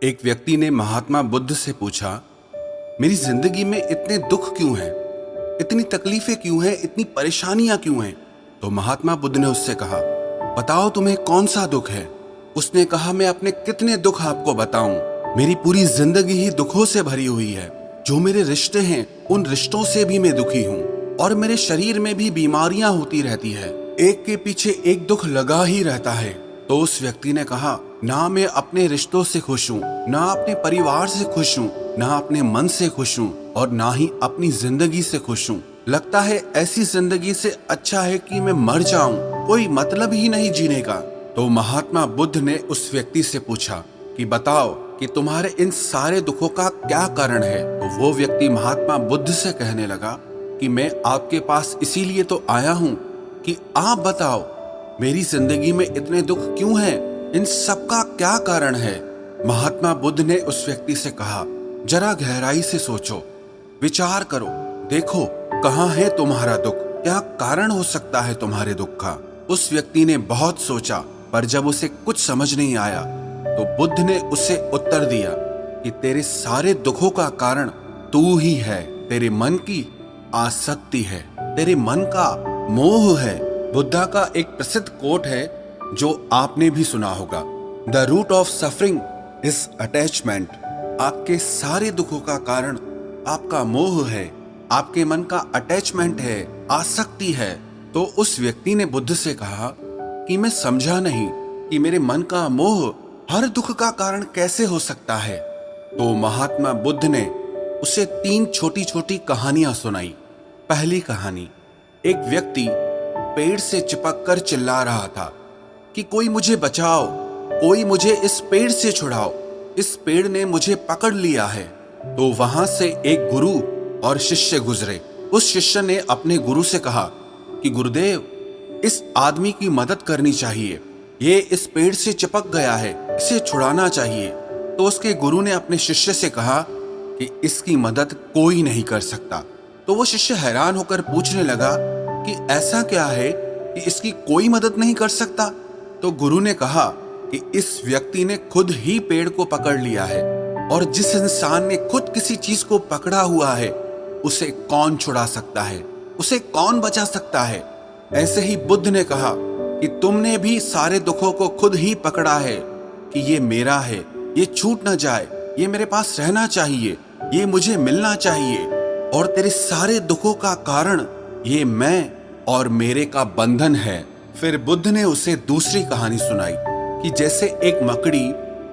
एक व्यक्ति ने महात्मा बुद्ध से पूछा, मेरी जिंदगी में इतने दुख क्यों हैं? इतनी तकलीफें क्यों हैं? इतनी परेशानियां क्यों हैं? तो महात्मा बुद्ध ने उससे कहा, बताओ तुम्हें कौन सा दुख है? उसने कहा, मैं अपने कितने दुख आपको बताऊं? मेरी पूरी जिंदगी ही दुखों से भरी हुई है। जो मेरे रिश्ते हैं उन रिश्तों से भी मैं दुखी हूँ और मेरे शरीर में भी बीमारियां होती रहती है। एक के पीछे एक दुख लगा ही रहता है। तो उस व्यक्ति ने कहा, ना मैं अपने रिश्तों से खुश हूँ, ना अपने परिवार से खुश हूँ, ना अपने मन से खुश हूँ और ना ही अपनी जिंदगी से खुश हूँ। लगता है ऐसी जिंदगी से अच्छा है कि मैं मर जाऊं, कोई मतलब ही नहीं जीने का। तो महात्मा बुद्ध ने उस व्यक्ति से पूछा कि बताओ कि तुम्हारे इन सारे दुखों का क्या कारण है? तो वो व्यक्ति महात्मा बुद्ध से कहने लगा कि मैं आपके पास इसीलिए तो आया हूँ कि आप बताओ मेरी जिंदगी में इतने दुख क्यों हैं? इन सब का क्या कारण है? महात्मा बुद्ध ने उस व्यक्ति से कहा, जरा गहराई से सोचो, विचार करो, देखो कहाँ है तुम्हारा दुख, क्या कारण हो सकता है तुम्हारे दुख का। उस व्यक्ति ने बहुत सोचा, पर जब उसे कुछ समझ नहीं आया तो बुद्ध ने उसे उत्तर दिया कि तेरे सारे दुखों का कारण तू ही है। तेरे मन की आसक्ति है, तेरे मन का मोह है। बुद्धा का एक प्रसिद्ध कोट है जो आपने भी सुना होगा, the root of suffering is attachment. आपके सारे दुखों का कारण आपका मोह है, आपके मन का अटैचमेंट है, आसक्ति है। तो उस व्यक्ति ने बुद्ध से कहा कि मैं समझा नहीं कि मेरे मन का मोह हर दुख का कारण कैसे हो सकता है। तो महात्मा बुद्ध ने उसे 3 छोटी छोटी कहानियां सुनाई। पहली कहानी, एक व्यक्ति पेड़ से चिपक कर चिल्ला रहा था कि कोई मुझे बचाओ, कोई मुझे इस पेड़ से छुड़ाओ, इस पेड़ ने मुझे पकड़ लिया है। तो वहां से एक गुरु और शिष्य गुजरे। उस शिष्य ने अपने गुरु से कहा कि गुरुदेव, इस आदमी की मदद करनी चाहिए, ये इस पेड़ से चिपक गया है, इसे छुड़ाना चाहिए। तो उसके गुरु ने अपने शिष्य से कहा कि इसकी मदद कोई नहीं कर सकता। तो वो शिष्य हैरान होकर पूछने लगा कि ऐसा क्या है कि इसकी कोई मदद नहीं कर सकता। तो गुरु ने कहा कि इस व्यक्ति ने खुद ही पेड़ को पकड़ लिया है, और जिस इंसान ने खुद किसी चीज को पकड़ा हुआ है उसे कौन छुड़ा सकता है, उसे कौन बचा सकता है। ऐसे ही बुद्ध ने कहा कि तुमने भी सारे दुखों को खुद ही पकड़ा है कि ये मेरा है, ये छूट ना जाए, ये मेरे पास रहना चाहिए, ये मुझे मिलना चाहिए, और तेरे सारे दुखों का कारण ये मैं और मेरे का बंधन है। फिर बुद्ध ने उसे दूसरी कहानी सुनाई कि जैसे एक मकड़ी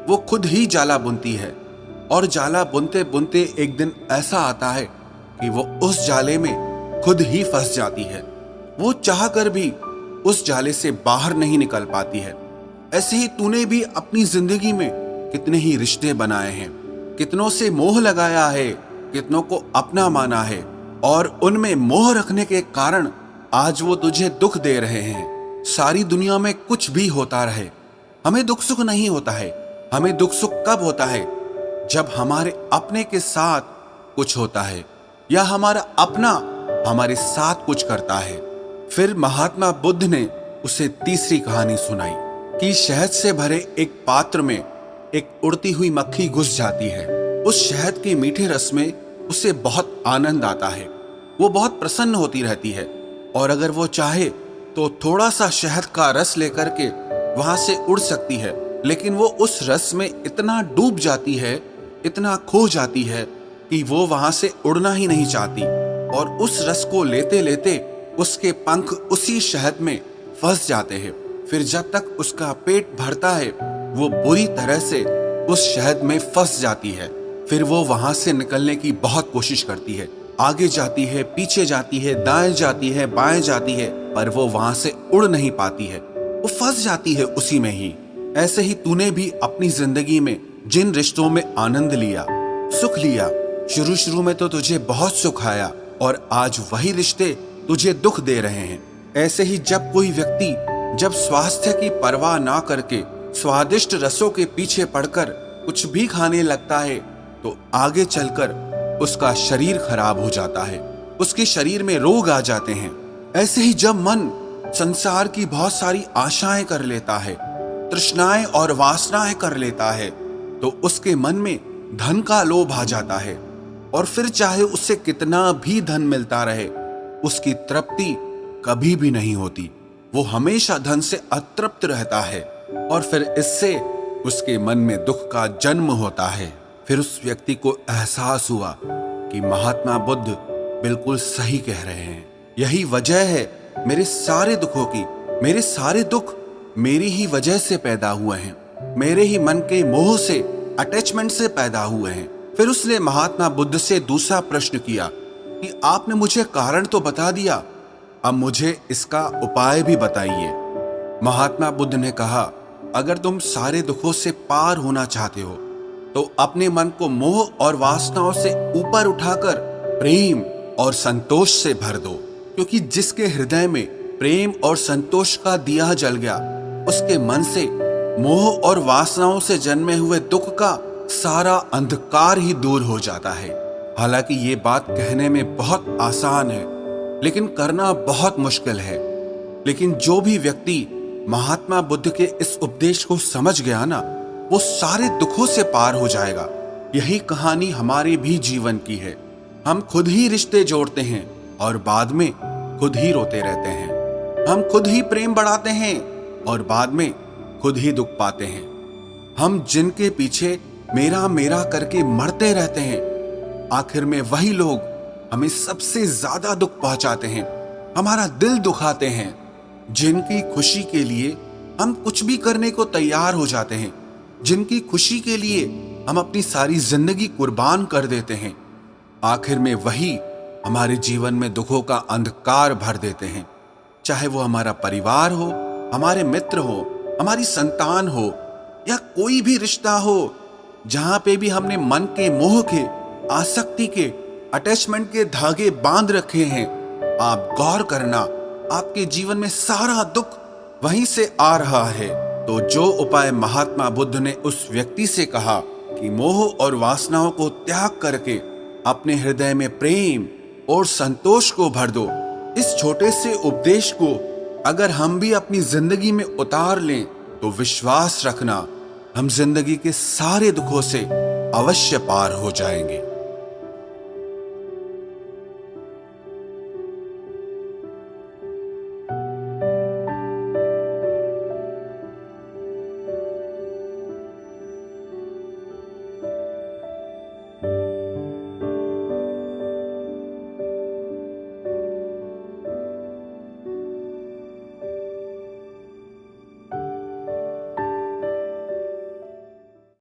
वो खुद ही जाला बुनती है, और जाला बुनते बुनते एक दिन ऐसा आता है कि वो उस जाले में खुद ही फंस जाती है। वो चाह कर भी उस जाले से बाहर नहीं निकल पाती है। ऐसे ही तूने भी अपनी जिंदगी में कितने ही रिश्ते बनाए हैं, कितनों से मोह लगाया है, कितनों को अपना माना है, और उनमें मोह रखने के कारण आज वो तुझे दुख दे रहे हैं। सारी दुनिया में कुछ भी होता रहे, हमें दुख सुख नहीं होता है। हमें दुख सुख कब होता है? जब हमारे अपने के साथ कुछ होता है या हमारा अपना हमारे साथ कुछ करता है। फिर महात्मा बुद्ध ने उसे तीसरी कहानी सुनाई कि शहद से भरे एक पात्र में एक उड़ती हुई मक्खी घुस जाती है। उस शहद के मीठे रस में उसे बहुत आनंद आता है, वो बहुत प्रसन्न होती रहती है, और अगर वो चाहे तो थोड़ा सा शहद का रस लेकर के वहां से उड़ सकती है। लेकिन वो उस रस में इतना डूब जाती है, इतना खो जाती है कि वो वहां से उड़ना ही नहीं चाहती, और उस रस को लेते लेते उसके पंख उसी शहद में फंस जाते हैं। फिर जब तक उसका पेट भरता है वो बुरी तरह से उस शहद में फंस जाती है। फिर वो वहां से निकलने की बहुत कोशिश करती है, आगे जाती है, पीछे जाती है, दाएं जाती है, बाएं जाती है, पर वो वहां से उड़ नहीं पाती है, वो फंस जाती है उसी में ही। ऐसे ही तूने भी अपनी जिंदगी में जिन रिश्तों में आनंद लिया, सुख लिया, शुरू शुरू में तो तुझे बहुत सुख आया, और आज वही रिश्ते तुझे दुख दे रहे हैं। ऐसे ही जब कोई व्यक्ति जब स्वास्थ्य की परवाह ना करके स्वादिष्ट रसों के पीछे पड़कर कुछ भी खाने लगता है तो आगे चलकर उसका शरीर खराब हो जाता है, उसके शरीर में रोग आ जाते हैं। ऐसे ही जब मन संसार की बहुत सारी आशाएं कर लेता है, तृष्णाएं और वासनाएं कर लेता है, तो उसके मन में धन का लोभ आ जाता है और फिर चाहे उससे कितना भी धन मिलता रहे, उसकी तृप्ति कभी भी नहीं होती। वो हमेशा धन से अतृप्त रहता है और फिर इससे उसके मन में दुख का जन्म होता है। फिर उस व्यक्ति को एहसास हुआ कि महात्मा बुद्ध बिल्कुल सही कह रहे हैं। यही वजह है मेरे सारे दुखों की। मेरे सारे दुख मेरी ही वजह से पैदा हुए हैं, मेरे ही मन के मोह से, अटैचमेंट से पैदा हुए हैं। फिर उसने महात्मा बुद्ध से दूसरा प्रश्न किया कि आपने मुझे कारण तो बता दिया, अब मुझे इसका उपाय भी बताइए। महात्मा बुद्ध ने कहा, अगर तुम सारे दुखों से पार होना चाहते हो तो अपने मन को मोह और वासनाओं से ऊपर उठाकर प्रेम और संतोष से भर दो, क्योंकि जिसके हृदय में प्रेम और संतोष का दिया जल गया, उसके मन से मोह और वासनाओं से जन्मे हुए दुख का सारा अंधकार ही दूर हो जाता है। हालांकि ये बात कहने में बहुत आसान है, लेकिन करना बहुत मुश्किल है। लेकिन जो भी व्यक्ति महात्मा बुद्ध के इस उपदेश को समझ गया ना, वो सारे दुखों से पार हो जाएगा। यही कहानी हमारे भी जीवन की है। हम खुद ही रिश्ते जोड़ते हैं और बाद में खुद ही रोते रहते हैं। हम खुद ही प्रेम बढ़ाते हैं और बाद में खुद ही दुख पाते हैं। हम जिनके पीछे मेरा मेरा करके मरते रहते हैं, आखिर में वही लोग हमें सबसे ज्यादा दुख पहुंचाते हैं, हमारा दिल दुखाते हैं। जिनकी खुशी के लिए हम कुछ भी करने को तैयार हो जाते हैं, जिनकी खुशी के लिए हम अपनी सारी जिंदगी कुर्बान कर देते हैं, आखिर में वही हमारे जीवन में दुखों का अंधकार भर देते हैं। चाहे वो हमारा परिवार हो, हमारे मित्र हो, हमारी संतान हो या कोई भी रिश्ता हो, जहां पे भी हमने मन के मोह के, आसक्ति के, अटैचमेंट के धागे बांध रखे हैं, आप गौर करना, आपके जीवन में सारा दुख वहीं से आ रहा है। तो जो उपाय महात्मा बुद्ध ने उस व्यक्ति से कहा कि मोह और वासनाओं को त्याग करके अपने हृदय में प्रेम और संतोष को भर दो, इस छोटे से उपदेश को अगर हम भी अपनी जिंदगी में उतार लें तो विश्वास रखना, हम जिंदगी के सारे दुखों से अवश्य पार हो जाएंगे।